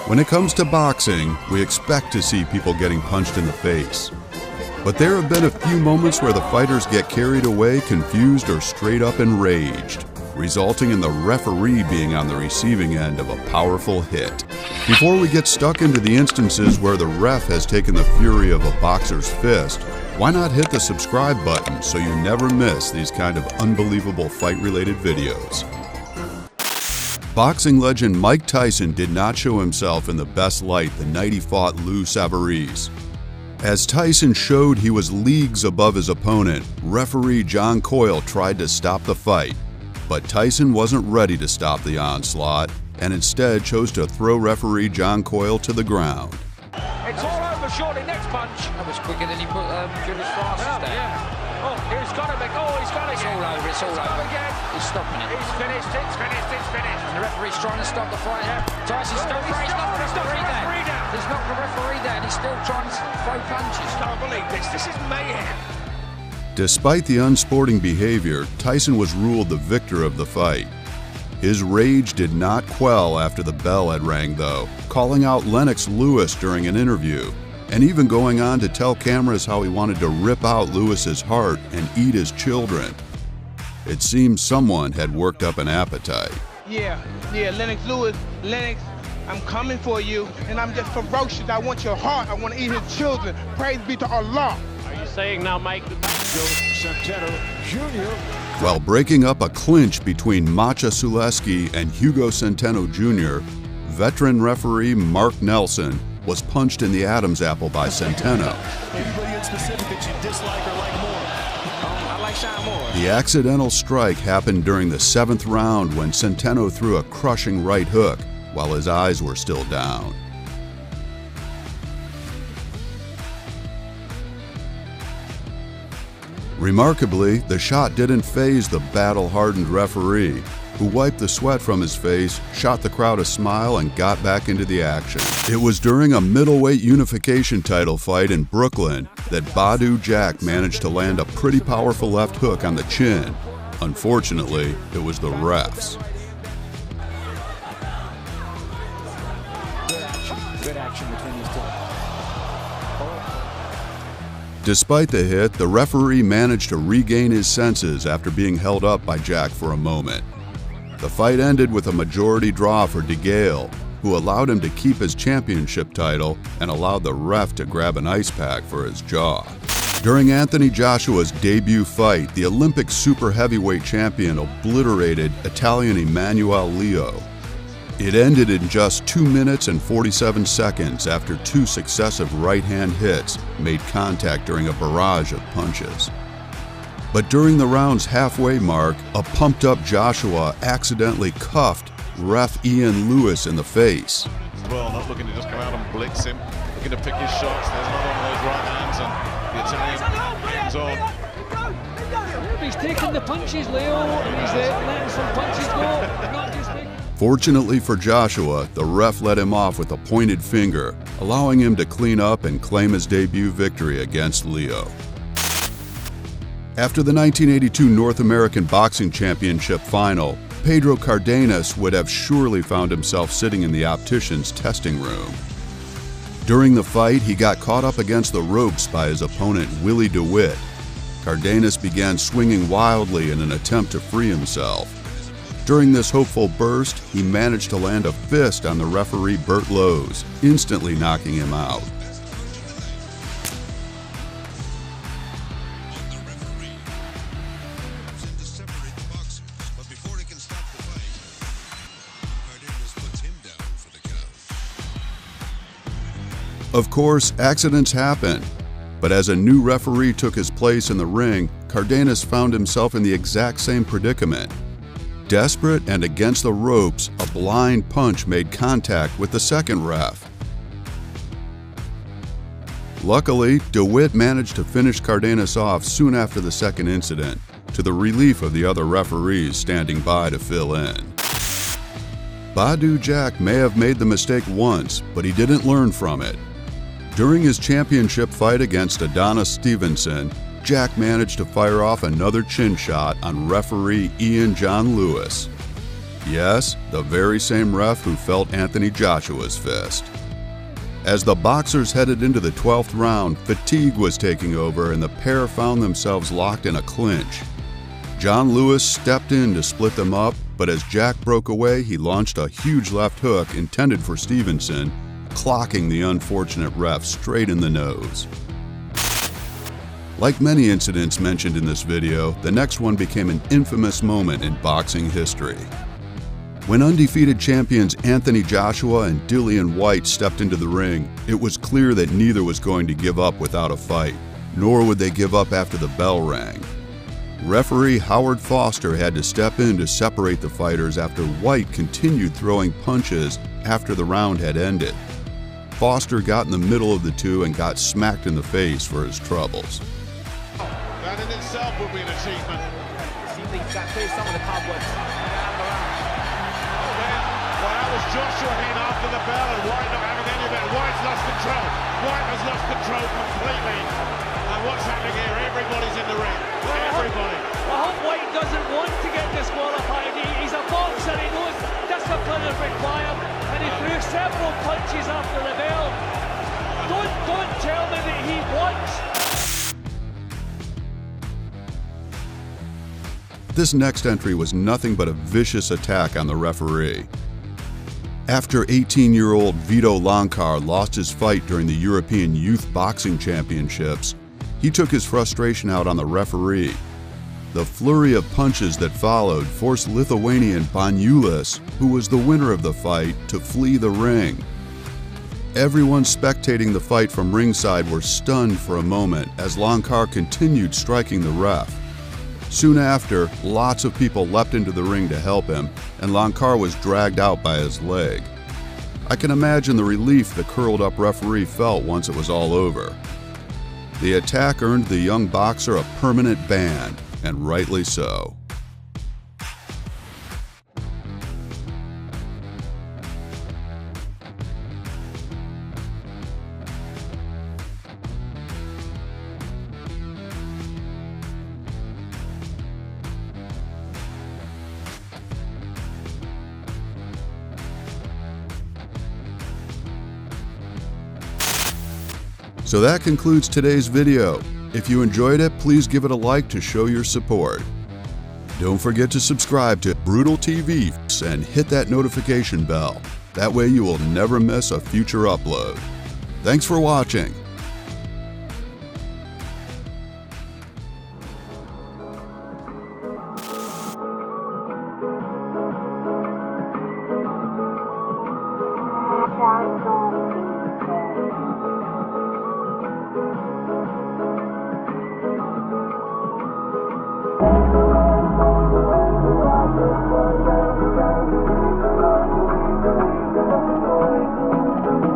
When it comes to boxing, we expect to see people getting punched in the face. But there have been a few moments where the fighters get carried away, confused, or straight up enraged, resulting in the referee being on the receiving end of a powerful hit. Before we get stuck into the instances where the ref has taken the fury of a boxer's fist, why not hit the subscribe button so you never miss these kind of unbelievable fight-related videos? Boxing legend Mike Tyson did not show himself in the best light the night he fought Lou Savarese. As Tyson showed he was leagues above his opponent, referee John Coyle tried to stop the fight, but Tyson wasn't ready to stop the onslaught and instead chose to throw referee John Coyle to the ground. It's all over shortly, next punch. That was quicker than he put Julius Francis down. Yeah. Oh, he's got it. Oh, he's got it. It's all over, it's all over. Again. He's stopping it. It's finished, it's finished, it's finished. And the referee's trying to stop the fight. Yeah. Tyson's still he's knocked the referee down. He's knocked the referee down. He's still trying to throw punches. I can't believe this. This is mayhem. Despite the unsporting behavior, Tyson was ruled the victor of the fight. His rage did not quell after the bell had rang though, calling out Lennox Lewis during an interview, and even going on to tell cameras how he wanted to rip out Lewis's heart and eat his children. It seems someone had worked up an appetite. Yeah, Lennox Lewis, Lennox, I'm coming for you, and I'm just ferocious. I want your heart. I want to eat his children. Praise be to Allah. Are you saying now, Mike, Centeno Jr.? While breaking up a clinch between Macha Suleski and Hugo Centeno Jr., veteran referee Mark Nelson was punched in the Adam's apple by Centeno. Anybody in specific that you dislike or like more? I like Sean Moore. The accidental strike happened during the 7th round when Centeno threw a crushing right hook while his eyes were still down. Remarkably, the shot didn't faze the battle-hardened referee, who wiped the sweat from his face, shot the crowd a smile, and got back into the action. It was during a middleweight unification title fight in Brooklyn that Badou Jack managed to land a pretty powerful left hook on the chin. Unfortunately, it was the refs. Good action between these two. Despite the hit, the referee managed to regain his senses after being held up by Jack for a moment. The fight ended with a majority draw for DeGale, who allowed him to keep his championship title and allowed the ref to grab an ice pack for his jaw. During Anthony Joshua's debut fight, the Olympic super heavyweight champion obliterated Italian Emanuele Leo. It ended in just 2 minutes and 47 seconds after 2 successive right-hand hits made contact during a barrage of punches. But during the round's halfway mark, a pumped-up Joshua accidentally cuffed ref Ian Lewis in the face. Well, not looking to just come out and blitz him, looking to pick his shots. There's another one of those right hands, and the Italian hangs on. He's taking the punches, Leo, and he's letting some punches go. Not just big. Fortunately for Joshua, the ref let him off with a pointed finger, allowing him to clean up and claim his debut victory against Leo. After the 1982 North American Boxing Championship final, Pedro Cardones would have surely found himself sitting in the optician's testing room. During the fight, he got caught up against the ropes by his opponent Willie DeWitt. Cardones began swinging wildly in an attempt to free himself. During this hopeful burst, he managed to land a fist on the referee Bert Lowe's, instantly knocking him out. Of course, accidents happen, but as a new referee took his place in the ring, Cardones found himself in the exact same predicament. Desperate and against the ropes, a blind punch made contact with the second ref. Luckily, DeWitt managed to finish Cardones off soon after the second incident, to the relief of the other referees standing by to fill in. Badou Jack may have made the mistake once, but he didn't learn from it. During his championship fight against Adonis Stevenson, Jack managed to fire off another chin shot on referee Ian John Lewis. Yes, the very same ref who felt Anthony Joshua's fist. As the boxers headed into the 12th round, fatigue was taking over and the pair found themselves locked in a clinch. John Lewis stepped in to split them up, but as Jack broke away, he launched a huge left hook intended for Stevenson, clocking the unfortunate ref straight in the nose. Like many incidents mentioned in this video, the next one became an infamous moment in boxing history. When undefeated champions Anthony Joshua and Dillian Whyte stepped into the ring, it was clear that neither was going to give up without a fight, nor would they give up after the bell rang. Referee Howard Foster had to step in to separate the fighters after Whyte continued throwing punches after the round had ended. Foster got in the middle of the two and got smacked in the face for his troubles. That in itself would be an achievement. Seems like he's got clear some of the cobwebs. Well, that was Joshua in after the bell and Whyte not having any of it. Whyte's lost control. Whyte has lost control completely. And what's happening here? Everybody's in the ring. Everybody. I hope Whyte doesn't want to get disqualified. He's a boxer, he knows discipline is required, and he threw several punches after the bell. Don't tell me that he wants. This next entry was nothing but a vicious attack on the referee. After 18-year-old Vito Lankar lost his fight during the European Youth Boxing Championships, he took his frustration out on the referee. The flurry of punches that followed forced Lithuanian Banyulis, who was the winner of the fight, to flee the ring. Everyone spectating the fight from ringside were stunned for a moment as Lankar continued striking the ref. Soon after, lots of people leapt into the ring to help him, and Lankar was dragged out by his leg. I can imagine the relief the curled-up referee felt once it was all over. The attack earned the young boxer a permanent ban, and rightly so. So that concludes today's video. If you enjoyed it, please give it a like to show your support. Don't forget to subscribe to BrutalTV and hit that notification bell. That way you will never miss a future upload. Thanks for watching. Pedro